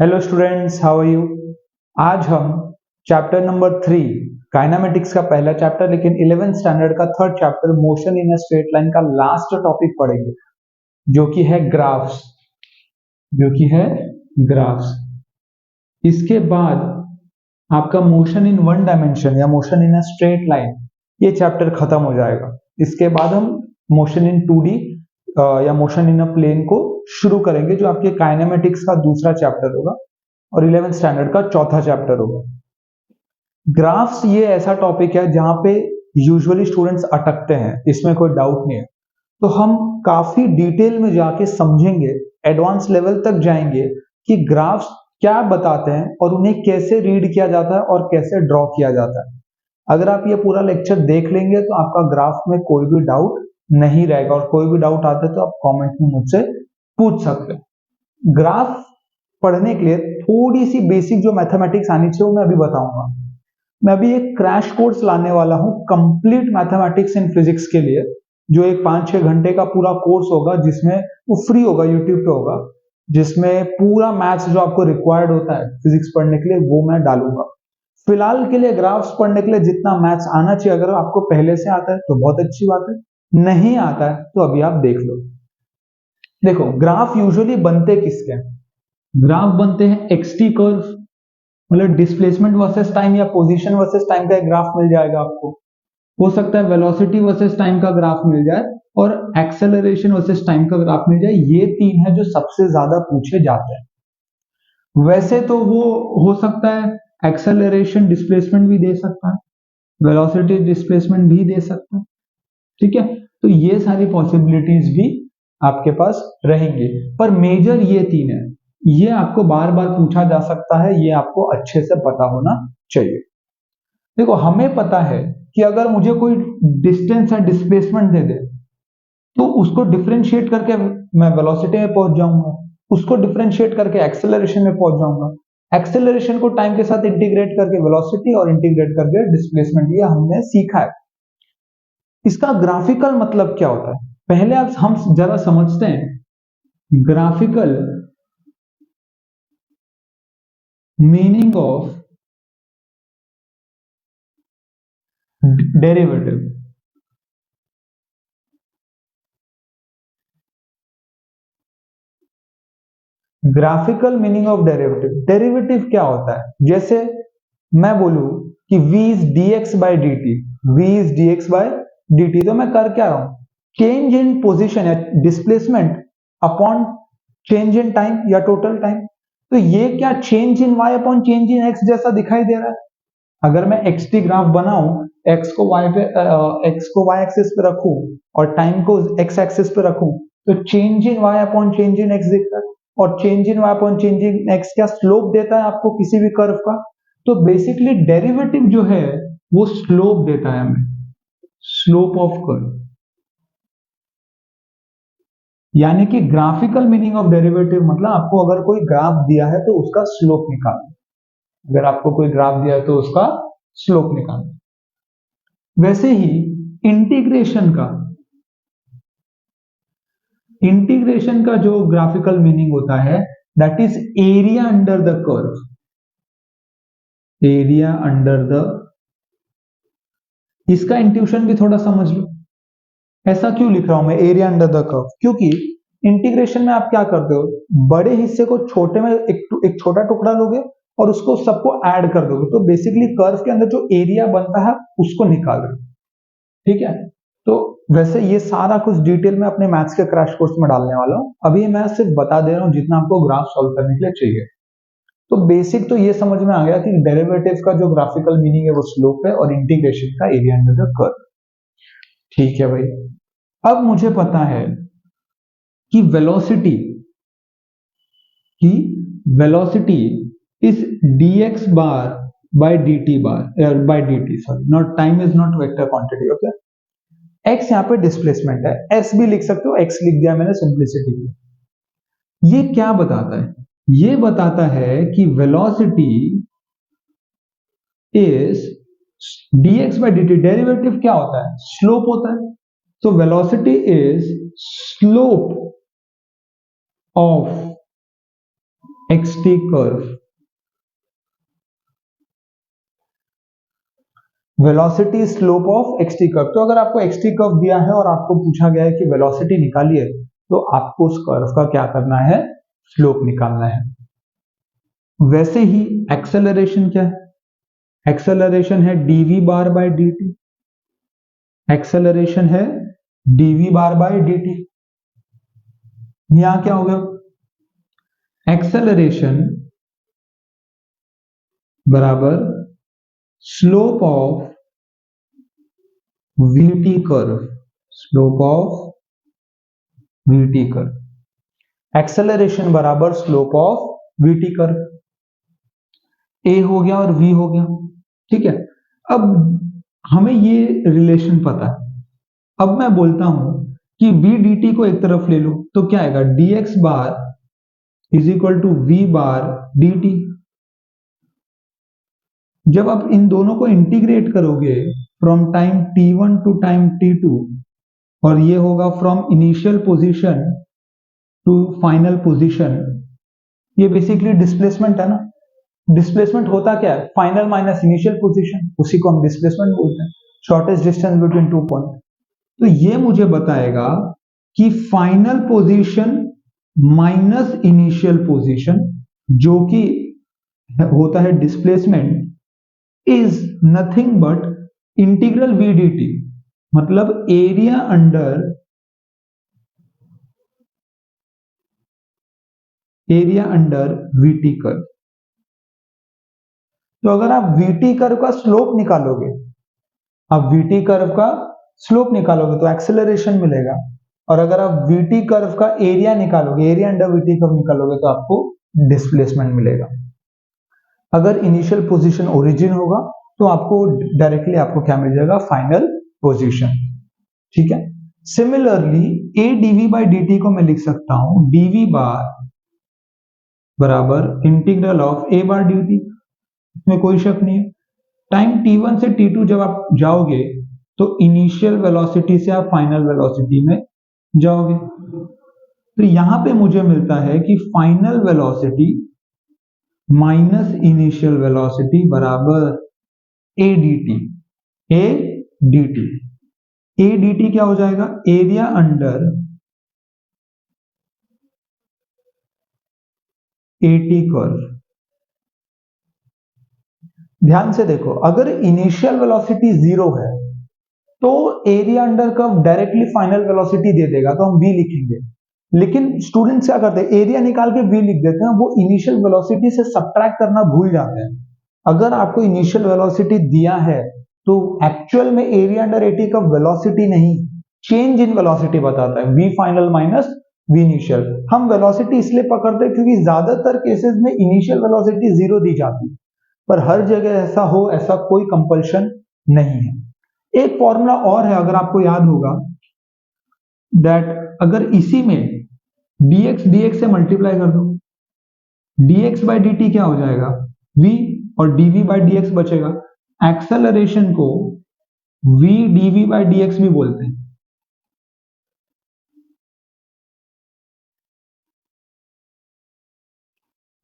Hello students, how are you. आज हम chapter number 3 kinematics का पहला चैप्टर लेकिन 11th स्टैंडर्ड का third chapter motion in a straight line का लास्ट टॉपिक पढ़ेंगे जो कि है ग्राफ्स। इसके बाद आपका मोशन इन वन डायमेंशन या motion in a straight line ये चैप्टर खत्म हो जाएगा। इसके बाद हम मोशन इन 2D या मोशन इन अ प्लेन को शुरू करेंगे जो आपके काइनेमेटिक्स का दूसरा चैप्टर होगा और 11th स्टैंडर्ड का चौथा चैप्टर होगा। ग्राफ्स ये ऐसा टॉपिक है जहां पे यूजुअली स्टूडेंट्स अटकते हैं, इसमें कोई डाउट नहीं है। तो हम काफी डिटेल में जाके समझेंगे, एडवांस लेवल तक जाएंगे कि ग्राफ्स क्या बताते हैं और उन्हें कैसे रीड किया जाता है और कैसे ड्रॉ किया जाता है। अगर आप ये पूरा लेक्चर देख लेंगे तो आपका ग्राफ में कोई भी डाउट नहीं रहेगा और कोई भी डाउट आता है तो आप कमेंट में मुझसे पूछ सकते हैं। ग्राफ पढ़ने के लिए थोड़ी सी बेसिक जो मैथमेटिक्स आनी चाहिए वो मैं अभी बताऊंगा। मैं अभी एक क्रैश कोर्स लाने वाला हूं कंप्लीट मैथमेटिक्स इन फिजिक्स के लिए, जो एक 5-6 घंटे का पूरा कोर्स होगा जिसमें वो फ्री होगा, यूट्यूब पे होगा, जिसमें पूरा मैथ्स जो आपको रिक्वायर्ड होता है फिजिक्स पढ़ने के लिए वो मैं डालूंगा। फिलहाल के लिए ग्राफ्स पढ़ने के लिए जितना मैथ्स आना चाहिए, अगर आपको पहले से आता है तो बहुत अच्छी बात है, नहीं आता है तो अभी आप देख लो। देखो, ग्राफ यूजुअली बनते किसके हैं? ग्राफ बनते हैं एक्सटी कर्व, मतलब डिस्प्लेसमेंट वर्सेस टाइम या पोजीशन वर्सेस टाइम का एक ग्राफ मिल जाएगा आपको। हो सकता है वेलोसिटी वर्सेस टाइम का ग्राफ मिल जाए और एक्सेलरेशन वर्सेस टाइम का ग्राफ मिल जाए। ये तीन है जो सबसे ज्यादा पूछे जाते हैं। वैसे तो वो हो सकता है एक्सेलरेशन डिस्प्लेसमेंट भी दे सकता है, वेलोसिटी डिस्प्लेसमेंट भी दे सकता है, ठीक है। तो ये सारी पॉसिबिलिटीज भी आपके पास रहेंगे, पर मेजर ये तीन है। ये आपको बार बार पूछा जा सकता है, ये आपको अच्छे से पता होना चाहिए। देखो, हमें पता है कि अगर मुझे कोई डिस्टेंस या डिस्प्लेसमेंट दे दे तो उसको डिफरेंशिएट करके मैं वेलोसिटी में पहुंच जाऊंगा, उसको डिफरेंशिएट करके एक्सेलरेशन में पहुंच जाऊंगा, एक्सेलरेशन को टाइम के साथ इंटीग्रेट करके वेलोसिटी और इंटीग्रेट करके डिस्प्लेसमेंट। ये हमने सीखा है। इसका ग्राफिकल मतलब क्या होता है पहले आप हम जरा समझते हैं। Graphical meaning of derivative. Graphical meaning of derivative, derivative क्या होता है? जैसे मैं बोलूं कि v is dx by d T, v is dx by d T, तो मैं कर क्या रहा हूं? चेंज इन पोजिशन या displacement upon change in time या टोटल टाइम। तो ये क्या change in y upon change in x जैसा दिखाई दे रहा है? अगर मैं एक्स टी ग्राफ बनाऊं, x को y पे x को y एक्सिस पे रखूं और टाइम को x एक्सिस पे रखूं, तो change in y upon change in x दिखता है। और change in y upon change in x क्या स्लोप देता है आपको किसी भी कर्व का? तो बेसिकली डेरिवेटिव जो है वो स्लोप देता है हमें, स्लोप ऑफ कर्व। यानी कि ग्राफिकल मीनिंग ऑफ डेरिवेटिव मतलब आपको अगर कोई ग्राफ दिया है तो उसका स्लोप निकालना। अगर आपको कोई ग्राफ दिया है तो उसका स्लोप निकालना। वैसे ही इंटीग्रेशन का इंटीग्रेशन का जो ग्राफिकल मीनिंग होता है that is area under the curve. Area under the, इसका इंट्यूशन भी थोड़ा समझ लो। ऐसा क्यों लिख रहा हूं मैं एरिया अंडर द कर्व? क्योंकि इंटीग्रेशन में आप क्या करते हो, बड़े हिस्से को छोटे में एक छोटा टुकड़ा लोगे और उसको सबको ऐड कर दोगे, तो बेसिकली कर्व के अंदर जो एरिया बनता है उसको निकाल रहे हो, ठीक है। तो वैसे ये सारा कुछ डिटेल में अपने मैथ्स के क्रैश कोर्स में डालने वाला हूं, अभी मैं सिर्फ बता दे रहा हूं जितना आपको ग्राफ सॉल्व करने के लिए चाहिए। तो बेसिक तो ये समझ में आ गया कि डेरिवेटिव का जो ग्राफिकल मीनिंग है वो स्लोप है और इंटीग्रेशन का एरिया अंडर द कर्व, ठीक है भाई। अब मुझे पता है कि velocity is dx bar by dt bar by dt, sorry not, time is not vector quantity, okay. x यहाँ पे डिस्प्लेसमेंट है, s भी लिख सकते हो, x लिख दिया मैंने सिंप्लिसिटी के लिए। ये क्या बताता है? ये बताता है कि velocity is dx by dt, derivative क्या होता है? स्लोप होता है। तो velocity is slope of XT curve, velocity slope of XT curve. तो अगर आपको एक्सटी कर्व दिया है और आपको पूछा गया है कि वेलोसिटी निकालिए, तो आपको उस कर्व का क्या करना है, स्लोप निकालना है। वैसे ही एक्सेलरेशन क्या है, एक्सेलरेशन है DV bar by dt, acceleration है डीवी बार बाय dt। यहां क्या हो गया, एक्सेलरेशन बराबर slope of VT curve, slope of VT curve, acceleration बराबर स्लोप ऑफ वीटी कर्व। ए हो गया और वी हो गया, ठीक है। अब हमें ये रिलेशन पता है। अब मैं बोलता हूं कि वी डी टी को एक तरफ ले लो, तो क्या आएगा, d x bar is equal to v bar d t. जब आप इन दोनों को इंटीग्रेट करोगे from time t1 to time t2, और ये होगा from initial position to final position, ये बेसिकली डिस्प्लेसमेंट है ना। डिस्प्लेसमेंट होता क्या है, फाइनल माइनस इनिशियल पोजीशन, उसी को हम डिस्प्लेसमेंट बोलते हैं, shortest distance between two point. तो ये मुझे बताएगा कि final position minus initial position, जो कि होता है displacement, is nothing but integral v d t, मतलब एरिया अंडर वीटी कर्व। तो अगर आप वीटी कर्व का स्लोप निकालोगे, आप वीटी कर्व का स्लोप निकालोगे तो एक्सेलरेशन मिलेगा, और अगर आप वीटी कर्व का एरिया निकालोगे, एरिया अंडर वीटी कर्व निकालोगे, तो आपको डिस्प्लेसमेंट मिलेगा। अगर इनिशियल पोजीशन ओरिजिन होगा तो आपको डायरेक्टली आपको क्या मिल जाएगा, फाइनल पोजीशन, ठीक है। Similarly a DV by d t को मैं लिख सकता हूं डीवी बार बराबर integral of a bar d t, इसमें कोई शक नहीं है। टाइम t1 से t2 जब आप जाओगे तो इनिशियल वेलोसिटी से आप फाइनल वेलोसिटी में जाओगे, तो यहां पे मुझे मिलता है कि final velocity minus initial velocity बराबर a d t. A d t, a d t क्या हो जाएगा, एरिया अंडर एटी कर्व। ध्यान से देखो, अगर इनिशियल वेलोसिटी 0 है तो area under curve directly final velocity दे देगा, तो हम v लिखेंगे। लेकिन स्टूडेंट्स क्या करते हैं, एरिया निकाल के v लिख देते हैं, वो इनिशियल वेलोसिटी से सब्ट्रैक्ट करना भूल जाते हैं। अगर आपको इनिशियल वेलोसिटी दिया है तो एक्चुअल में एरिया अंडर एटी का वेलोसिटी नहीं, चेंज इन वेलोसिटी बताता है, v final minus v initial. हम वेलोसिटी इसलिए पकड़ते हैं क्योंकि ज्यादातर केसेस में इनिशियल वेलोसिटी 0 दी जाती है, पर हर जगह ऐसा हो ऐसा कोई कंपल्शन नहीं है। एक फॉर्मूला और है, अगर आपको याद होगा, दैट अगर इसी में dx से मल्टीप्लाई कर दो, dx बाई डी टी क्या हो जाएगा, v, और dv बाई dx बचेगा। एक्सेलरेशन को v dv बाई dx भी बोलते हैं।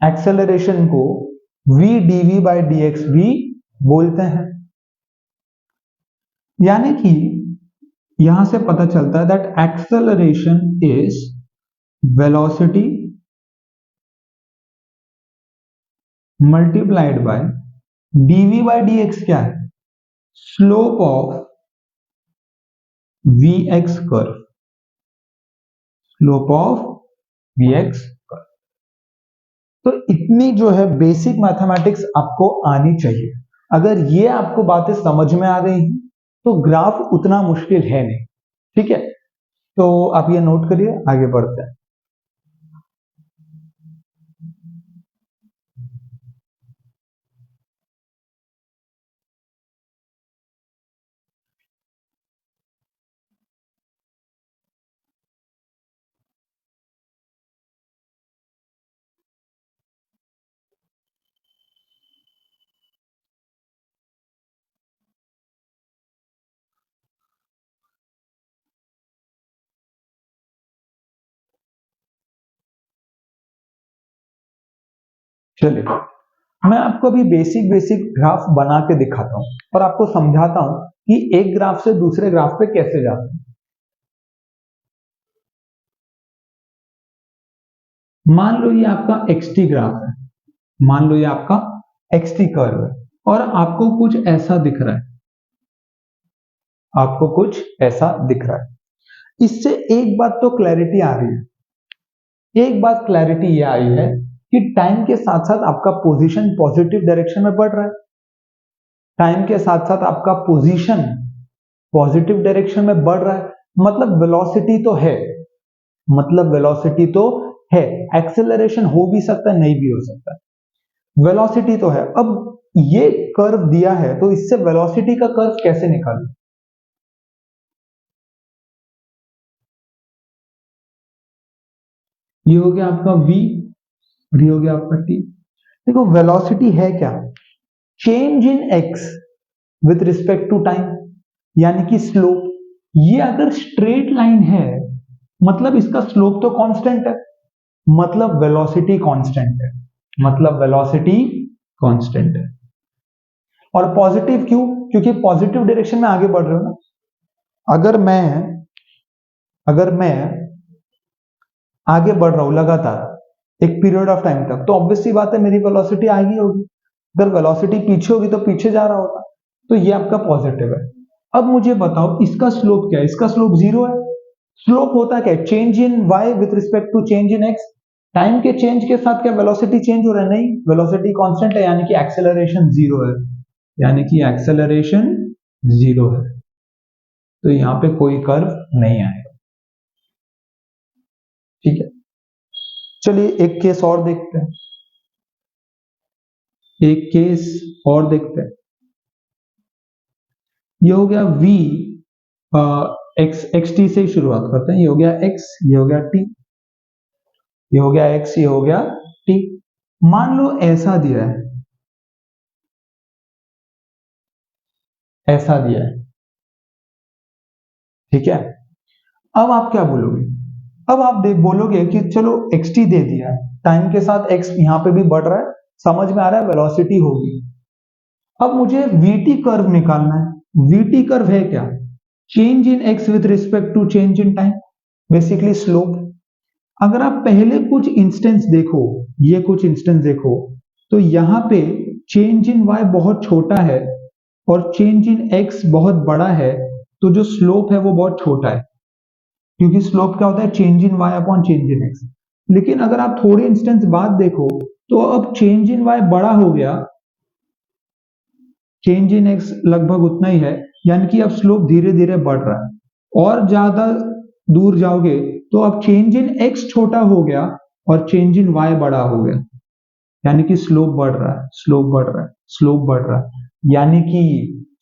एक्सेलरेशन को v dv बाई dx भी बोलते हैं। यानी कि यहां से पता चलता है that acceleration is velocity multiplied by dv by dx क्या है, slope of vx curve, slope of vx curve. तो इतनी जो है बेसिक मैथमेटिक्स आपको आनी चाहिए। अगर ये आपको बातें समझ में आ गई हैं तो ग्राफ उतना मुश्किल है नहीं, ठीक है। तो आप ये नोट करिए, आगे बढ़ते हैं। चलिए, मैं आपको अभी बेसिक बेसिक ग्राफ बना के दिखाता हूं और आपको समझाता हूं कि एक ग्राफ से दूसरे ग्राफ पे कैसे जाते हैं। मान लो ये आपका XT ग्राफ है, मान लो ये आपका XT कर्व है और आपको कुछ ऐसा दिख रहा है, आपको कुछ ऐसा दिख रहा है। इससे एक बात तो क्लैरिटी आ रही है, एक बात क्लैरिटी ये आई है कि टाइम के साथ साथ आपका पोजीशन पॉजिटिव डायरेक्शन में बढ़ रहा है। टाइम के साथ साथ आपका पोजीशन पॉजिटिव डायरेक्शन में बढ़ रहा है, मतलब वेलोसिटी तो है, मतलब वेलोसिटी तो है। एक्सेलरेशन हो भी सकता है, नहीं भी हो सकता है, वेलोसिटी तो है। अब ये कर्व दिया है तो इससे वेलोसिटी का कर्व कैसे निकालें? ये हो गया आपका v और ये हो गया आपका t। देखो वेलोसिटी है क्या? Change in x with respect to time, यानी कि स्लोप। ये अगर स्ट्रेट लाइन है मतलब इसका स्लोप तो कांस्टेंट है, मतलब वेलोसिटी कांस्टेंट है, मतलब वेलोसिटी कांस्टेंट है। और पॉजिटिव क्यों? क्योंकि पॉजिटिव डायरेक्शन में आगे बढ़ रहे हो ना। अगर मैं आगे बढ़ रहा हूं लगातार एक पीरियड ऑफ टाइम तक, तो ऑब्वियस सी बात है मेरी वेलोसिटी आगे होगी। अगर वेलोसिटी पीछे होगी तो पीछे जा रहा होगा, तो ये आपका पॉजिटिव है। अब मुझे बताओ इसका स्लोप क्या है? इसका स्लोप जीरो है। स्लोप होता क्या है? Change in y with respect to change in x. Time के चेंज के साथ क्या वेलोसिटी चेंज हो रहा है? नहीं, वेलोसिटी कांस्टेंट है, यानी कि एक्सेलरेशन जीरो है, यानी कि एक्सेलरेशन जीरो है। तो यहां पे कोई कर्व नहीं आएगा। ठीक है, चलिए एक केस और देखते हैं, एक केस और देखते हैं। ये हो गया v, एक्स टी से ही शुरुआत करते हैं। ये हो गया x, ये हो गया t, ये हो गया x, ये हो गया t। मान लो ऐसा दिया है, ऐसा दिया है, ठीक है। अब आप क्या बोलोगे? अब आप बोलोगे कि चलो xt दे दिया, टाइम के साथ x यहां पे भी बढ़ रहा है, समझ में आ रहा है वेलोसिटी होगी। अब मुझे vt कर्व निकालना है। vt कर्व है क्या? Change in x with respect to change in time, basically slope. अगर आप पहले कुछ इंस्टेंस देखो, ये कुछ इंस्टेंस देखो, तो यहां पे चेंज इन y बहुत छोटा है और चेंज इन x बहुत बड़ा है, तो जो स्लोप है वो बहुत छोटा है, क्योंकि स्लोप क्या होता है? Change in y upon change in x। लेकिन अगर आप थोड़े इंस्टेंस बाद देखो तो अब चेंज इन y बड़ा हो गया, चेंज इन x लगभग उतना ही है, यानी कि अब स्लोप धीरे धीरे बढ़ रहा है। और ज्यादा दूर जाओगे तो अब चेंज इन x छोटा हो गया और चेंज इन y बड़ा हो गया, यानी कि स्लोप बढ़ रहा है, स्लोप बढ़ रहा है, स्लोप बढ़ रहा है। यानी कि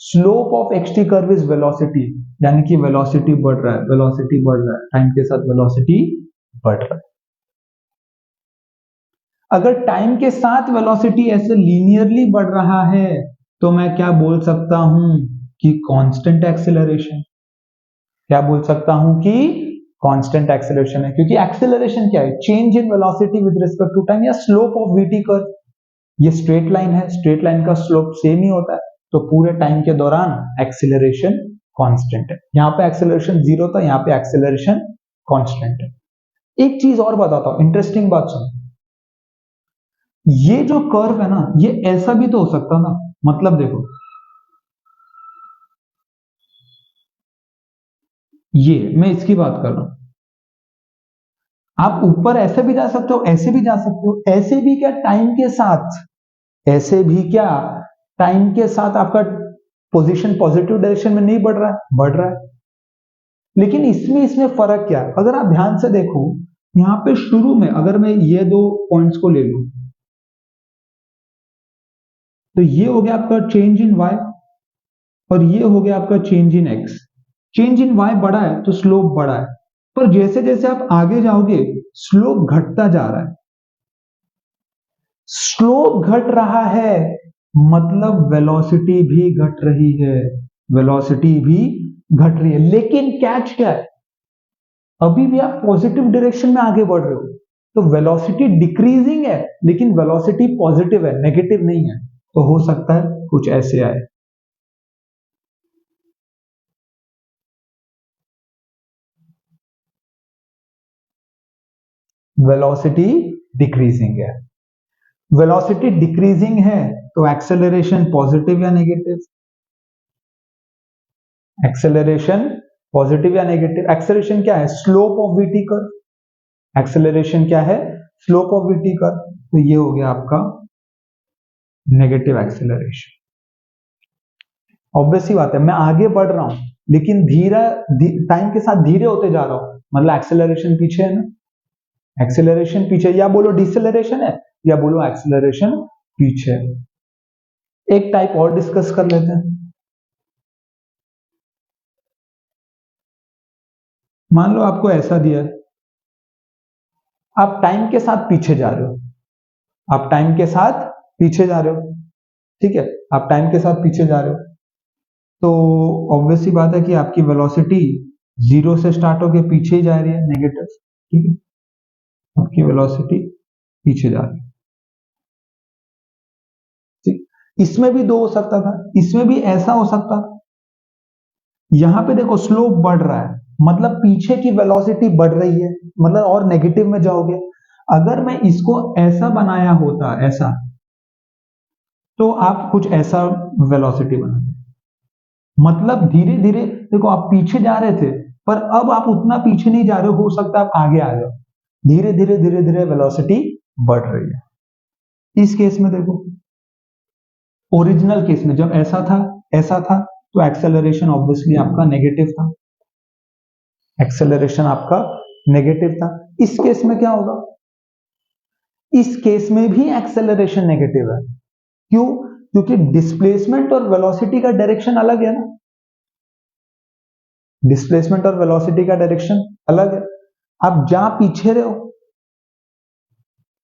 slope of xt curve is velocity, यानी कि वेलोसिटी बढ़ रहा है, वेलोसिटी बढ़ रहा है, टाइम के साथ वेलोसिटी बढ़ रहा है। अगर टाइम के साथ वेलोसिटी ऐसे लीनियरली बढ़ रहा है तो मैं क्या बोल सकता हूं? कि कांस्टेंट एक्सेलरेशन। क्या बोल सकता हूं? कि कांस्टेंट एक्सेलरेशन है, क्योंकि एक्सेलरेशन क्या है? Change in velocity with respect to time या स्लोप ऑफ vt कर्व। ये स्ट्रेट लाइन है, स्ट्रेट लाइन का स्लोप सेम ही होता है, तो पूरे टाइम के दौरान एक्सेलरेशन कांस्टेंट है। यहां पे एक्सेलरेशन जीरो था, यहां पे एक्सेलरेशन कांस्टेंट है। एक चीज और बताता हूं, इंटरेस्टिंग बात सुनो। ये जो कर्व है ना, ये ऐसा भी तो हो सकता ना, मतलब देखो ये मैं इसकी बात कर रहा हूं। आप ऊपर ऐसे भी जा सकते हो, ऐसे भी जा सकते हो, ऐसे भी क्या टाइम के साथ, ऐसे भी क्या टाइम के साथ आपका पोजीशन पॉजिटिव डायरेक्शन में नहीं बढ़ रहा है? बढ़ रहा है। लेकिन इसमें इसमें फर्क क्या है? अगर आप ध्यान से देखो, यहां पे शुरू में अगर मैं ये दो पॉइंट्स को ले लूं, तो ये हो गया आपका चेंज इन y और ये हो गया आपका change in x। Change in y बड़ा है तो स्लोप बड़ा है, पर जैसे जैसे आप आगे जाओगे स्लोप घटता जा रहा है। स्लोप घट रहा है मतलब वेलोसिटी भी घट रही है, वेलोसिटी भी घट रही है। लेकिन कैच क्या है? अभी भी आप पॉजिटिव डायरेक्शन में आगे बढ़ रहे हो, तो वेलोसिटी डिक्रीजिंग है लेकिन वेलोसिटी पॉजिटिव है, नेगेटिव नहीं है, तो हो सकता है कुछ ऐसे आए। वेलोसिटी डिक्रीजिंग है, वेलोसिटी डिक्रीजिंग है तो एक्सेलरेशन पॉजिटिव या नेगेटिव, एक्सेलरेशन पॉजिटिव या नेगेटिव। एक्सेलरेशन क्या है? Slope of VT curve. Acceleration क्या है? Slope of VT curve. तो ये हो गया आपका नेगेटिव एक्सेलरेशन। ऑब्वियस ही बात है, मैं आगे बढ़ रहा हूं लेकिन टाइम के साथ धीरे होते जा रहा हूं, मतलब एक्सेलरेशन पीछे है ना, एक्सेलरेशन पीछे, या बोलो डिसेलरेशन है या बोलो एक्सेलरेशन पीछे है। एक टाइप और डिस्कस कर लेते हैं। मान लो आपको ऐसा दिया है, आप टाइम के साथ पीछे जा रहे हो, आप टाइम के साथ पीछे जा रहे हो, ठीक है, आप टाइम के साथ पीछे जा रहे हो, तो ऑब्वियस सी बात है कि आपकी वेलोसिटी जीरो से स्टार्ट होके पीछे ही जा रही है, नेगेटिव, ठीक है, आपकी वेलोसिटी पीछे जा रही है, ठीक। इसमें भी दो हो सकता था, इसमें भी ऐसा हो सकता था, यहां पे देखो स्लोप बढ़ रहा है, मतलब पीछे की वेलोसिटी बढ़ रही है, मतलब और नेगेटिव में जाओगे। अगर मैं इसको ऐसा बनाया होता, ऐसा, तो आप कुछ ऐसा वेलोसिटी बनाते, मतलब धीरे धीरे, देखो आप पीछे जा रहे थे पर अब आप उतना पीछे नहीं जा रहे हो सकता है आप आगे आ जाओ, धीरे धीरे धीरे धीरे वेलोसिटी बढ़ रही है। इस केस में देखो, ओरिजिनल केस में जब ऐसा था तो एक्सेलरेशन ऑब्वियसली आपका नेगेटिव था, एक्सेलरेशन आपका नेगेटिव था। इस केस में क्या होगा? इस केस में भी एक्सेलरेशन नेगेटिव है। क्यों? क्योंकि डिस्प्लेसमेंट और वेलोसिटी का डायरेक्शन अलग है ना, डिस्प्लेसमेंट और वेलोसिटी का डायरेक्शन अलग है। आप जहां पीछे रहे हो,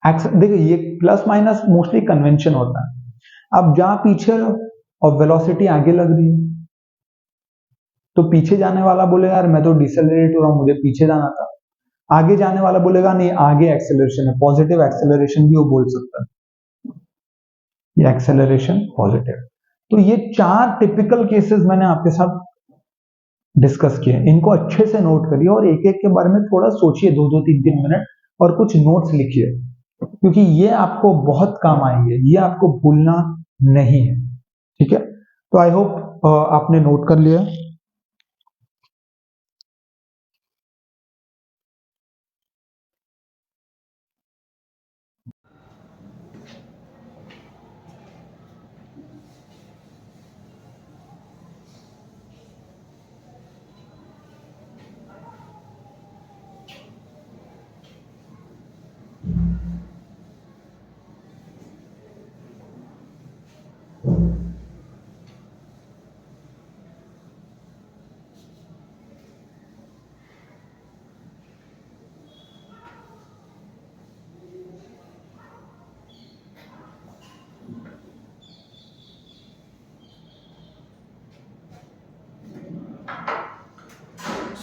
देखिए ये प्लस माइनस मोस्टली कन्वेंशन होता है, आप जहां पीछे रहो और वेलोसिटी आगे लग रही है, तो पीछे जाने वाला बोलेगा यार मैं तो डिसेलरेट हो रहा हूं, मुझे पीछे जाना था। आगे जाने वाला बोलेगा नहीं आगे एक्सेलरेशन है, पॉजिटिव एक्सेलरेशन भी वो बोल सकता है, ये एक्सेलरेशन पॉजिटिव। तो ये चार टिपिकल केसेस मैंने आपके साथ डिस्कस किए, इनको अच्छे से नोट करिए और एक एक के बारे में थोड़ा सोचिए, दो दो तीन तीन मिनट, और कुछ नोट्स लिखिए, क्योंकि ये आपको बहुत काम आएंगे, ये आपको भूलना नहीं है, ठीक है। तो आई होप आपने नोट कर लिया।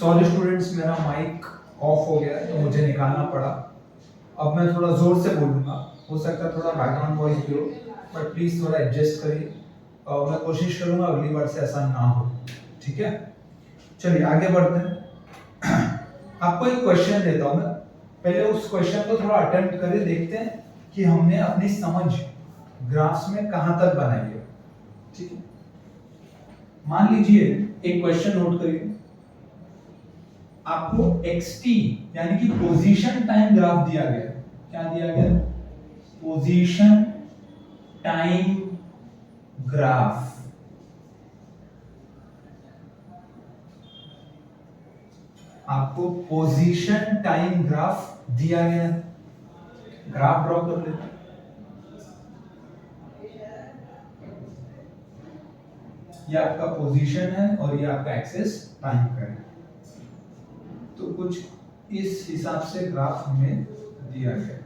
सॉरी स्टूडेंट्स, मेरा माइक ऑफ हो गया है तो मुझे निकालना पड़ा। अब मैं थोड़ा जोर से बोलूंगा, हो सकता है थोड़ा बैकग्राउंड वॉइस भी हो, बट प्लीज थोड़ा एडजस्ट करिए और मैं कोशिश करूंगा अगली बार से ऐसा ना हो, ठीक है। चलिए आगे बढ़ते हैं। आपको एक क्वेश्चन देता हूं मैं, पहले उस क्वेश्चन को थोड़ा अटेम्प्ट करिए, देखते हैं कि हमने अपनी समझ ग्राफ्स में कहां तक बनाई है, ठीक है। मान लीजिए एक क्वेश्चन नोट करिए, आपको xt यानी कि पोजीशन टाइम ग्राफ दिया गया है। क्या दिया गया? Position time graph. आपको पोजीशन टाइम ग्राफ दिया गया है, ग्राफ ड्रॉ कर लेते हैं। ये आपका पोजीशन है और ये आपका एक्सेस टाइम का है, तो कुछ इस हिसाब से ग्राफ हमें दिया गया।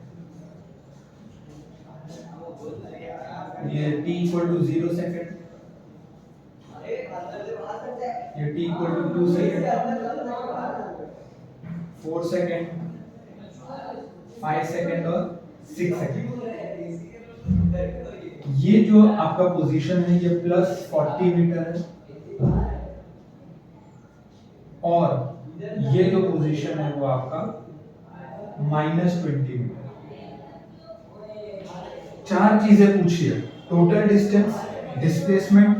ये t इक्वल टू 0 सेकेंड, ये t equal to 2 second, 4 second, 5 second और 6 सेकेंड। ये जो आपका पोजीशन है ये प्लस 40 मीटर है और ये जो पोजीशन है वो आपका माइनस 20 मीटर। चार चीजें पूछिए, total distance, displacement,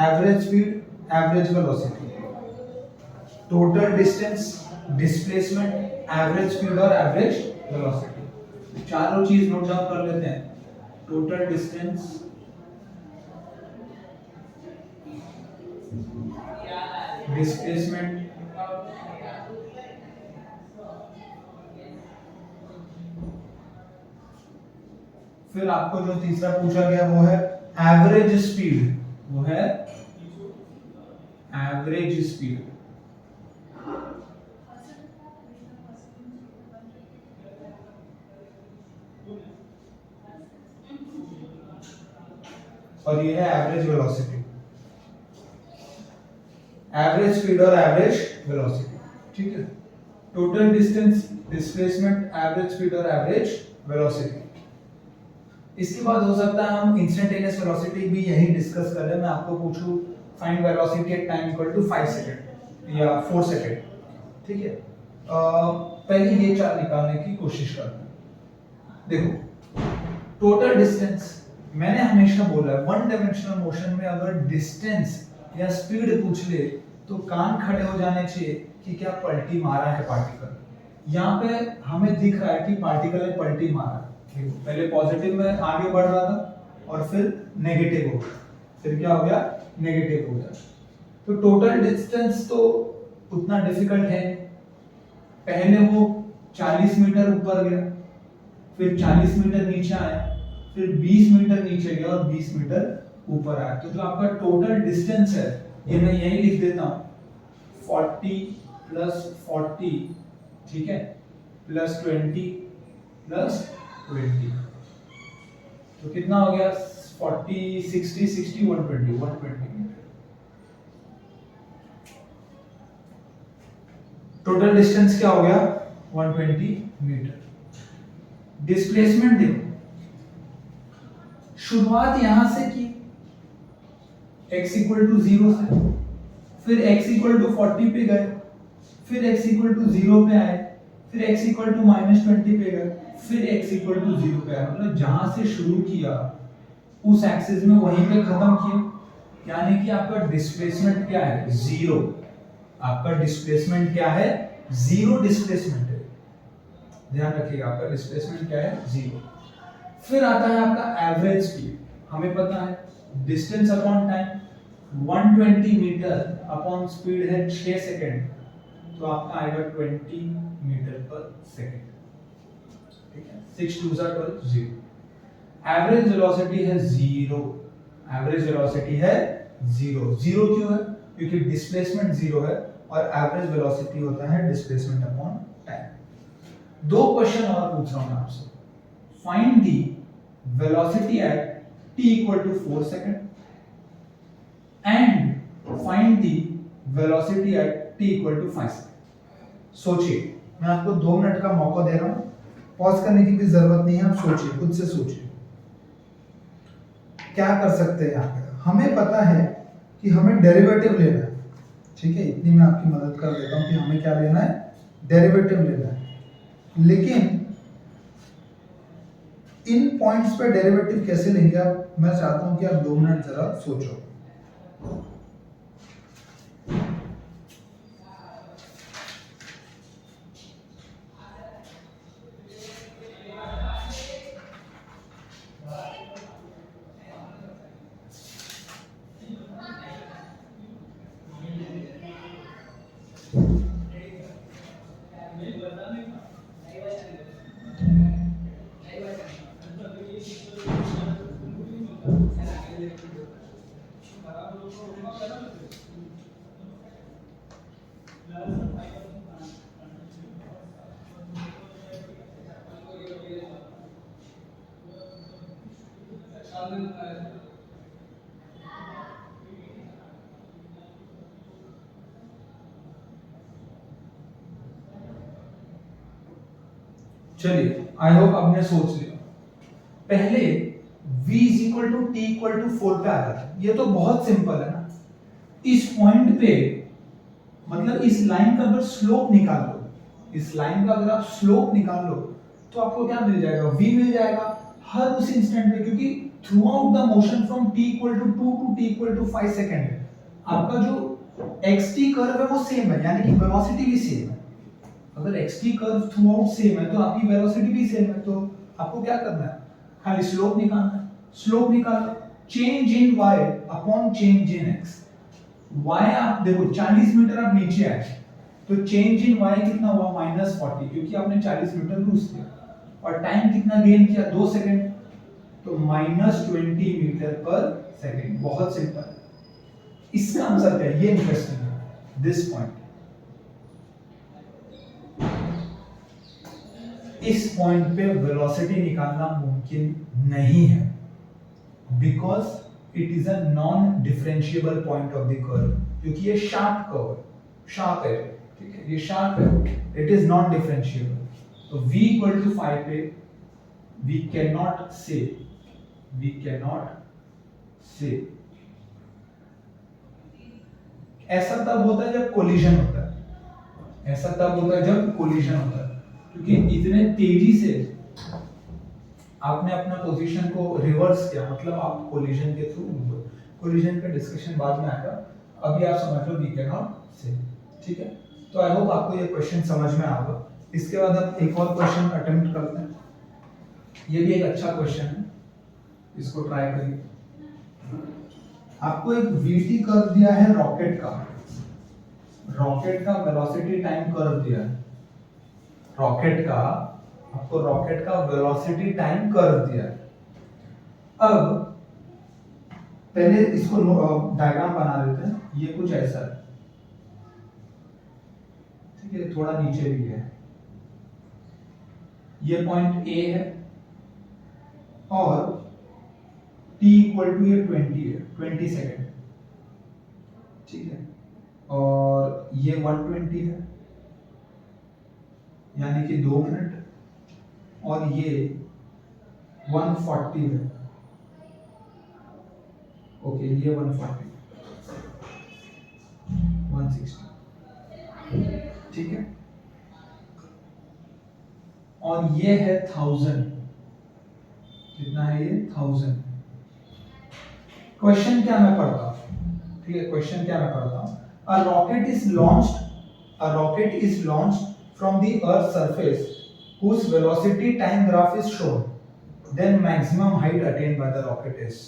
average speed, average velocity. Total distance, displacement, average speed और एवरेज वेलोसिटी, चारों चीज नोट डाउन कर लेते हैं। टोटल डिस्टेंस, डिस्प्लेसमेंट, फिर आपको जो तीसरा पूछा गया वो है एवरेज स्पीड, वो है एवरेज स्पीड। और ये है एवरेज वेलोसिटी, एवरेज स्पीड और एवरेज वेलोसिटी, ठीक है। Total distance, displacement, average speed और एवरेज वेलोसिटी। इसके बाद हो सकता है हम इंस्टेंटेनियस वेलोसिटी भी यही डिस्कस कर लें। मैं आपको पूछूं find velocity at time equal to 5 second या 4 सेकंड, ठीक है। पहले ये चार निकालने की कोशिश करते हैं। देखो, टोटल डिस्टेंस, मैंने हमेशा बोला है वन डायमेंशनल मोशन में अगर डिस्टेंस या स्पीड पूछ ले तो कान खड़े हो जाने चाहिए कि क्या पलटी मारा है पार्टिकल। यहाँ पे हमें दिख रहा है कि पार्टिकल ने पलटी मारा, पहले पॉजिटिव में आगे बढ़ रहा था और फिर नेगेटिव हो गया, फिर क्या हो गया, नेगेटिव हो गया। तो टोटल डिस्टेंस तो उतना डिफिकल्ट है, पहले वो 40 मीटर ऊपर गया, फिर 40 मीटर नीचे आया, फिर 20 मीटर नीचे गया और 20 मीटर ऊपर आया। तो जो आपका टोटल डिस्टेंस है ये मैं यही लिख देता हूं, 40 प्लस 40, ठीक है, प्लस 20 प्लस 20, तो कितना हो गया, 40 60 60 120 मीटर। टोटल डिस्टेंस क्या हो गया, 120 मीटर। डिस्प्लेसमेंट देखो, शुरुआत यहां से की x इक्वल टू 0 से, फिर x इक्वल टू 40 पे गए, फिर x इक्वल टू 0 पे आए, फिर x इक्वल टू -20 पे गए, फिर x इक्वल टू 0 पे आए। मतलब जहां से शुरू किया उस एक्सिस में वहीं पे खत्म किया, यानी कि आपका डिस्प्लेसमेंट क्या है, जीरो। आपका डिस्प्लेसमेंट क्या है, जीरो डिस्प्लेसमेंट है, ध्यान रखिएगा, आपका डिस्प्लेसमेंट क्या है, जीरो। फिर आता है आपका एवरेज स्पीड, हमें पता है distance upon time, 120 metre upon speed है 6 सेकंड, तो आपका आएगा 20 मीटर पर सेकंड, ठीक है। 6 2 12 0। एवरेज वेलोसिटी है जीरो, एवरेज वेलोसिटी है जीरो। जीरो क्यों है, क्योंकि डिस्प्लेसमेंट जीरो है और एवरेज वेलोसिटी होता है डिस्प्लेसमेंट अपॉन टाइम। दो क्वेश्चन और पूछ रहा हूं मैं आपसे, find the velocity at t equal to 4 second and find the velocity at t equal to 5 second। सोचिए, मैं आपको 2 मिनट का मौका दे रहा हूं, पॉज करने की भी जरूरत नहीं है, आप सोचिए, खुद से सोचिए क्या कर सकते हैं। यहाँ पे हमें पता है कि हमें डेरिवेटिव लेना है, ठीक है, इतनी मैं आपकी मदद कर देता हूं कि हमें क्या लेना है, डेरिवेटिव लेना है। लेकिन इन पॉइंट्स पे डेरिवेटिव कैसे लेंगे आप, मैं चाहता हूं कि आप 2 मिनट जरा सोचो। चलिए, आई होप आपने सोच लिया। पहले v is equal to t equal to 4 पे आ जाता है। ये तो बहुत सिंपल है ना। इस पॉइंट पे मतलब इस लाइन का अगर स्लोप निकाल लो, इस लाइन का अगर आप स्लोप निकाल लो तो आपको क्या मिल जाएगा, v मिल जाएगा हर उस इंस्टेंट पे, क्योंकि throughout the motion from t equal to 2 to t equal to 5 second है, आपका जो xt कर्व है वो सेम है, यानी कि वेलोसिटी भी सेम है। अगर xt curve through out same है तो आपकी वेलोसिटी भी सेम है, तो आपको क्या करना है, खाली स्लोप निकालना है। स्लोप निकालो, change in y upon change in x। y आप देखो 40 मीटर आप नीचे आए तो चेंज इन y कितना हुआ, -40, क्योंकि आपने 40 मीटर लूज किया। और टाइम कितना गेन किया, 2 सेकंड, तो -20 मीटर पर सेकंड। बहुत सिंपल। इसका आंसर क्या है, ये इंटरेस्टिंग है, दिस पॉइंट। इस पॉइंट पे वेलोसिटी निकालना मुमकिन नहीं है, because it is a non differentiable point of the curve, क्योंकि ये शार्प कर्व है, शार्प है, ठीक है, ये शार्प है, इट इज नॉन डिफरेंशिएबल। तो v इक्वल टू 5 पे वी कैन नॉट से ऐसा तब होता है जब कोलिजन होता है, ऐसा तब होता है जब कोलिजन होता है, क्योंकि इतने तेजी से आपने अपना पोजीशन को रिवर्स किया, मतलब आप कोलिजन के थ्रू, कोलिजन का डिस्कशन बाद में आएगा, अभी आप समझ लो वी कैन नॉट से, ठीक है। तो आई होप आपको ये क्वेश्चन समझ में आ गया। इसके बाद अब एक और क्वेश्चन अटेम्प्ट करते हैं। ये भी एक अच्छा क्वेश्चन है, इसको ट्राई करिए। आपको एक वीटी कर्व दिया है रॉकेट का, रॉकेट का वेलोसिटी टाइम कर्व दिया है, रॉकेट का, आपको रॉकेट का वेलोसिटी टाइम कर्व दिया है। अब पहले इसको डायग्राम बना देते हैं। ये कुछ ऐसा है, ठीक है, थोड़ा नीचे भी है। ये पॉइंट ए है और t इक्वल टू ये 20 है, 20 सेकेंड, ठीक है, और ये 120 है, यानी कि 2 मिनट, और ये 140 है, ओके, ये 140, 160, ठीक है, और ये है 1000, कितना है ये, 1000। क्वेश्चन क्या मैं पढ़ता हूं, ठीक है, क्वेश्चन क्या मैं पढ़ता हूं। A rocket is launched from the earth surface whose velocity time graph is shown, then maximum height attained by the rocket is।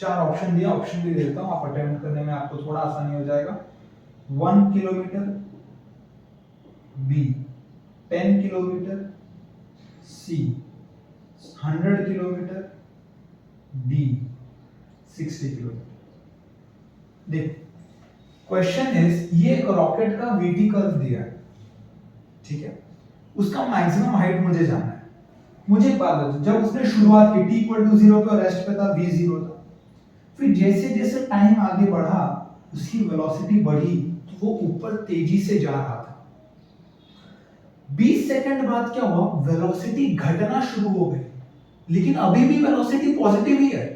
चार ऑप्शन दिया, ऑप्शन भी देता हूं, आप अटेम्प्ट करने में आपको थोड़ा आसानी हो जाएगा। 1 किलोमीटर, बी 10 किलोमीटर, सी 100 किलोमीटर, डी 60 किलोमीटर। देखो क्वेश्चन इज, ये एक रॉकेट का वीटी कर्व दिया है, ठीक है, उसका मैक्सिमम हाइट मुझे जानना है। मुझे पता है जब उसने शुरुआत की t इक्वल टू 0 पे और रेस्ट पे था, v 0 था। फिर जैसे जैसे टाइम आगे बढ़ा उसकी वेलोसिटी बढ़ी तो वो ऊपर तेजी से जा रहा था। 20 सेकंड बाद क्या हुआ, वेलोसिटी घटना शुरू हो गई, लेकिन अभी भी वेलोसिटी पॉजिटिव ही है,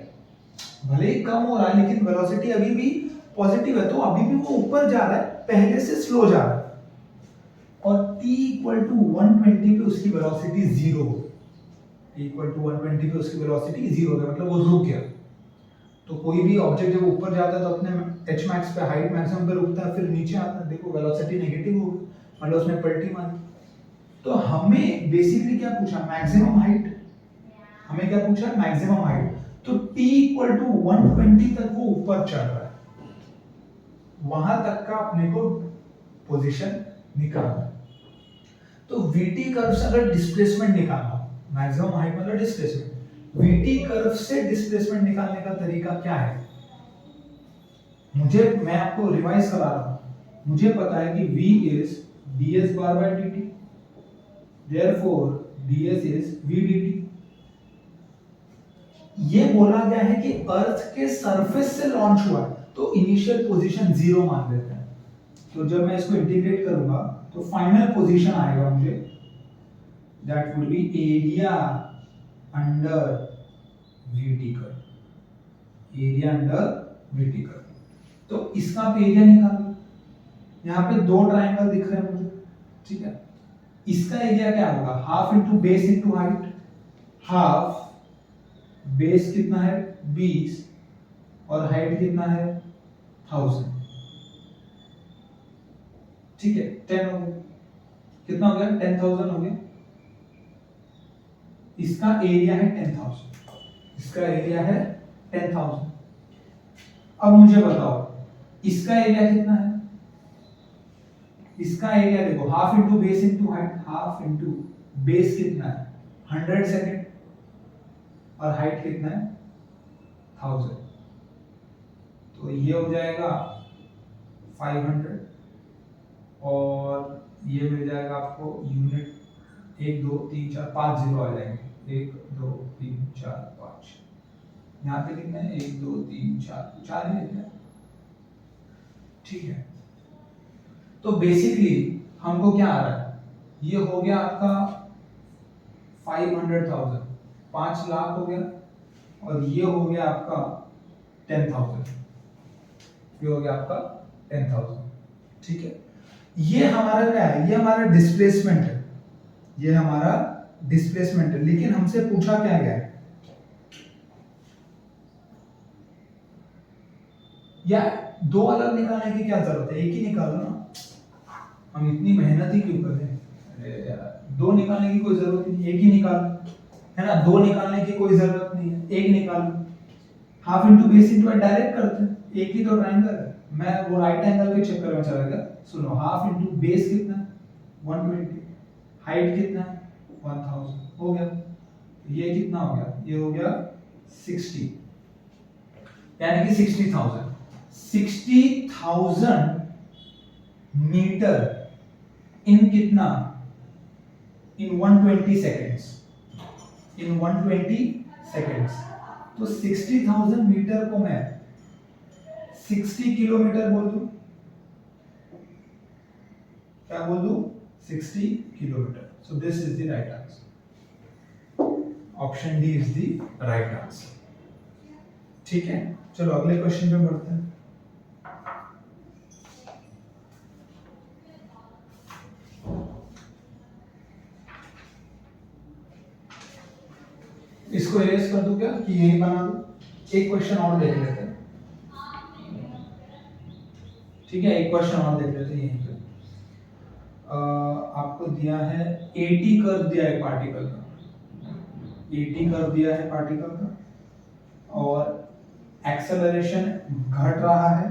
भले ही कम हो रहा है लेकिन वेलोसिटी अभी भी पॉजिटिव है, तो अभी भी वो ऊपर जा रहा है, पहले से स्लो जा रहा है। और t इक्वल टू 120 पे उसकी वेलोसिटी 0 हो गई, t इक्वल टू 120 पे उसकी वेलोसिटी 0 हो गई, मतलब वो रुक गया। तो कोई भी ऑब्जेक्ट जब ऊपर जाता है तो अपने h max पे, हाइट मैक्सिमम पे रुकता है, फिर नीचे आता है, देखो वेलोसिटी नेगेटिव हो गई, मतलब उसने पलटी मारी। तो हमें बेसिकली क्या पूछा, मैक्सिमम हाइट, हमें क्या पूछा, मैक्सिमम हाइट। तो t इक्वल टू 120 तक वो ऊपर चढ़ रहा है, वहां तक का अपने को पोजीशन निकालना है। तो vt कर्व से अगर डिस्प्लेसमेंट निकालना, मैक्सिमम हाइट मतलब डिस्प्लेसमेंट, vt कर्व से डिस्प्लेसमेंट निकालने का तरीका क्या है, मैं आपको रिवाइज करा रहा हूं। मुझे पता है कि v is ds bar by dt, therefore ds is v dt। ये बोला गया है कि अर्थ के सरफेस से लॉन्च हुआ है, तो इनिशियल पोजीशन 0 मान लेते हैं। तो जब मैं इसको इंटीग्रेट करूंगा तो फाइनल पोजीशन आएगा मुझे, that would B area under VT curve, area under VT curve. तो इसका आप एरिया निकालो। यहाँ पे दो ट्राइंगल दिख रहे हैं मुझे, ठीक है। इसका एरिया क्या होगा, half into base into height. Half base कितना है 20 और हाइट कितना है 1000, ठीक है। 10 हो गया, कितना हो गया 10,000 हो गया। इसका एरिया है 10,000, इसका एरिया है 10,000। अब मुझे बताओ इसका एरिया कितना है। इसका एरिया देखो, half into base into height. Half into base कितना है 100 सेकेंड और हाइट कितना है 1000, तो ये हो जाएगा 500 और ये मिल जाएगा आपको यूनिट 1 2 3 4 5 जीरो आ जाएंगे। 1 2 3 4 5, यहाँ पे कितना है 1 2 3 4 4 ही है क्या, ठीक है। तो बेसिकली हमको क्या आ रहा है, ये हो गया आपका 500,000, 5 लाख हो गया, और ये हो गया आपका 10,000, ये हो गया आपका 10,000, ठीक है। ये हमारा क्या है, ये हमारा डिस्प्लेसमेंट है, ये हमारा डिस्प्लेसमेंट है। लेकिन हमसे पूछा क्या गया है, या दो अलग निकालने की क्या जरूरत है, एक ही निकालो ना, हम इतनी मेहनत ही क्यों कर रहे हैं। अरे यार, दो निकालने की कोई जरूरत नहीं, एक ही निकालो, है ना। दो निकालने की कोई जरूरत नहीं है, एक निकालो। Half into base into direct करते हैं, एक ही तो ट्रायंगल है। मैं वो राइट एंगल के चक्कर में चला गया। सुनो, हाफ इंटू बेस कितना है 120, हाइट कितना है 1000, हो गया। ये कितना हो गया, ये हो गया 60, यानी कि 60,000, 60,000 मीटर इन कितना, इन 120 सेकेंड्स, इन 120 सेकेंड्स। तो 60,000 मीटर को मैं 60 किलोमीटर बोल दूं, क्या बोल दूं 60 kilometre. So this is the right answer, option D is the right answer, ठीक है। चलो अगले क्वेश्चन पे बढ़ते हैं। इसको इरेज कर दूं क्या, कि यही बना दूं। एक क्वेश्चन और देख लेते हैं, ठीक है। एक क्वेश्चन और देख लेते हैं यहीं पे। आपको दिया है 80 कर्व दिया है पार्टिकल का, 80 कर्व दिया है पार्टिकल का, और एक्सेलरेशन घट रहा है।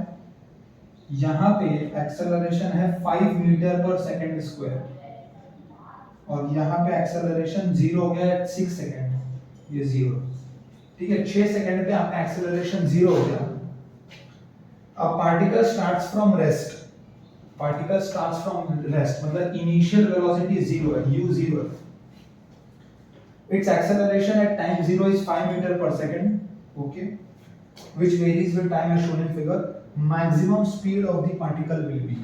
यहाँ पे एक्सेलरेशन है 5 मीटर पर सेकेंड स्क्वायर, और यहाँ पे एक्सेलरेशन 0 हो गया है 6 सेकेंड, ये 0, ठीक है। 6 सेकेंड पे आपका एक्सेलरेशन 0 हो गया। अब particle starts from rest, particle starts from rest मतलब इनिशियल वेलोसिटी 0 है, u 0 है। Its acceleration at time 0 is 5 meter per second, okay, which varies with time as shown in figure. Maximum speed of the particle will be.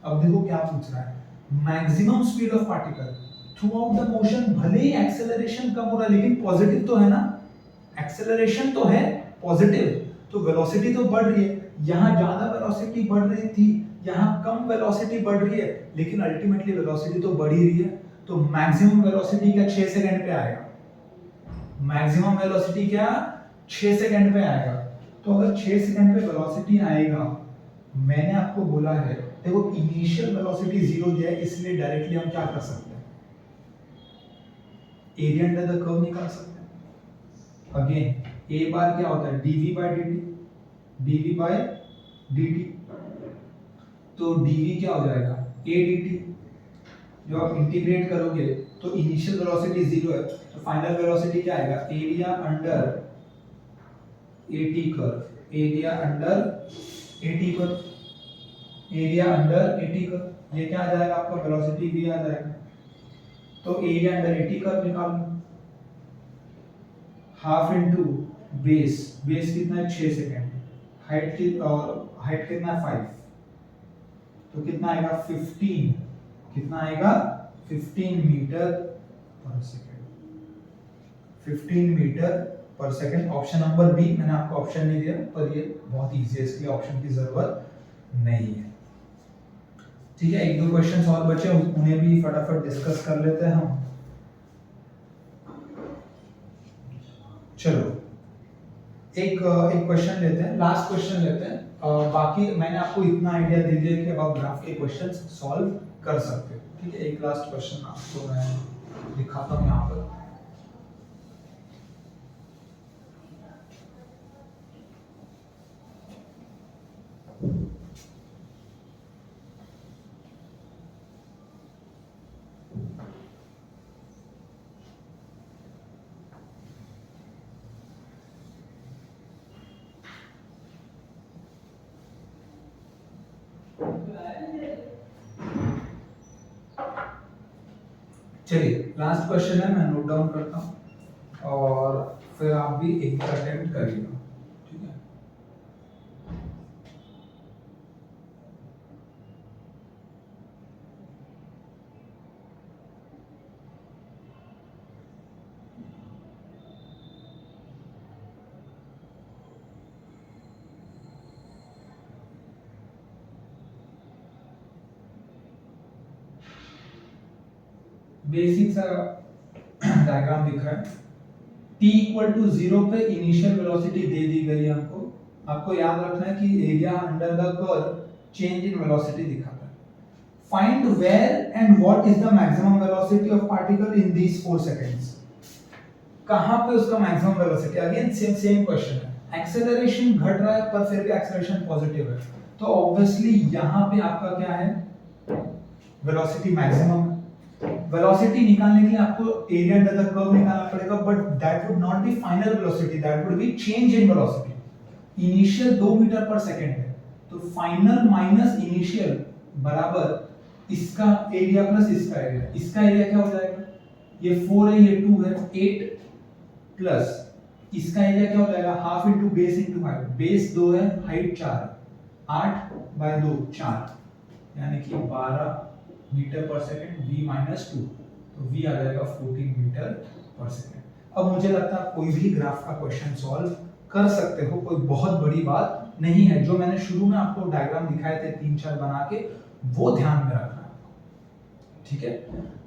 अब देखो क्या पूछ रहा है, maximum speed of particle throughout the motion। भले ही acceleration कम हो रहा है लेकिन पॉजिटिव तो है ना, acceleration तो है पॉजिटिव, तो वेलोसिटी तो बढ़ रही है। यहाँ ज्यादा वेलोसिटी बढ़ रही थी, यहाँ कम वेलोसिटी बढ़ रही है, लेकिन अल्टीमेटली वेलोसिटी तो बढ़ ही रही है। तो मैक्सिमम वेलोसिटी क्या 6 सेकंड पे आएगा, मैक्सिमम वेलोसिटी क्या 6 सेकंड पे आएगा। तो अगर 6 सेकंड पे वेलोसिटी आएगा, मैंने आपको बोला है देखो इनिशियल वेलोसिटी 0 दिया है, इसलिए डायरेक्टली हम क्या कर सकते हैं, एरिया अंडर द कर्व निकाल सकते हैं। अगेन ए बार क्या होता है dv by dt, dv by dt, तो dv क्या हो जाएगा a dt। जो आप इंटीग्रेट करोगे तो इनिशियल वेलोसिटी 0 है, तो फाइनल वेलोसिटी क्या आएगा, area under AT curve, area under AT curve, area under AT curve, ये क्या आ जाएगा आपका वेलोसिटी v आ जाएगा। तो एरिया अंडर AT कर्व निकाल लो, हाफ इनटू बेस, बेस कितना है 6 सेकंड, हाइट की और हाइट कितना है 5, तो कितना आएगा 15, कितना आएगा 15 मीटर पर सेकेंड, 15 मीटर पर सेकेंड। ऑप्शन नंबर बी, मैंने आपको ऑप्शन नहीं दिया पर ये बहुत इजी है, इसके लिए ऑप्शन की जरूरत नहीं है। ठीक है, एक दो क्वेश्चन और बचे, उन्हें भी फटाफट डिस्कस कर लेते हैं हम। चलो एक क्वेश्चन लेते हैं, लास्ट क्वेश्चन लेते हैं। बाकी मैंने आपको इतना आइडिया दे दिया कि अब आप ग्राफ के क्वेश्चंस सॉल्व कर सकते हो। ठीक है, एक लास्ट क्वेश्चन आपको मैं दिखाता हूँ यहाँ पर। चलिए लास्ट क्वेश्चन है, मैं नोट डाउन करता हूँ और फिर आप भी एक बार अटेम्प्ट करिएगा। ठीक है, बेसिक सा डायग्राम दिख रहा है। t इक्वल टू 0 पे इनिशियल वेलोसिटी दे दी गई है हमको। आपको याद रखना है कि area under the curve change in velocity दिखाता है। Find where and what is the maximum velocity of particle in these 4 seconds. कहां पे उसका maximum velocity, again same question है। एक्सेलरेशन घट रहा है पर फिर भी एक्सेलरेशन पॉजिटिव है, तो ऑब्वियसली यहां पे आपका क्या है, वेलोसिटी मैक्सिमम है। वेलोसिटी निकालने के लिए आपको एरिया अंडर द कर्व निकालना पड़ेगा, but that would not be final velocity, that would be change in velocity. Initial 2 metre per second है, तो फाइनल माइनस इनिशियल बराबर इसका एरिया प्लस इसका एरिया। इसका एरिया क्या हो जाएगा, ये 4 है, ये 2 है, 8 प्लस इसका एरिया क्या हो जाएगा, half into base into height. Base 2 है, हाइट 4 है, 8 बाय 2 4, यानी कि 12 metre per second, v minus 2, तो v आ जाएगा 14 मीटर पर सेकंड। अब मुझे लगता है कोई भी ग्राफ का क्वेश्चन सॉल्व कर सकते हो, कोई बहुत बड़ी बात नहीं है। जो मैंने शुरू में आपको डायग्राम दिखाए थे 3-4 बना के, वो ध्यान में रखना है। ठीक है,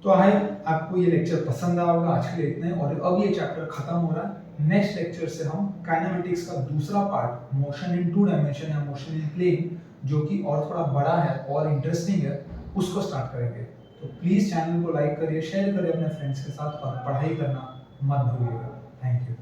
तो आई आपको ये लेक्चर पसंद आया होगा। आज के लिए इतना ही, और अब ये चैप्टर खत्म हो रहा है। नेक्स्ट लेक्चर से हम काइनेमेटिक्स का दूसरा पार्ट, मोशन इन 2 डायमेंशन या मोशन इन प्लेन, जो कि और थोड़ा बड़ा है और इंटरेस्टिंग है, उसको स्टार्ट करेंगे। तो प्लीज चैनल को लाइक करिए, शेयर करिए अपने फ्रेंड्स के साथ, और पढ़ाई करना मत भूलिएगा। Thank you.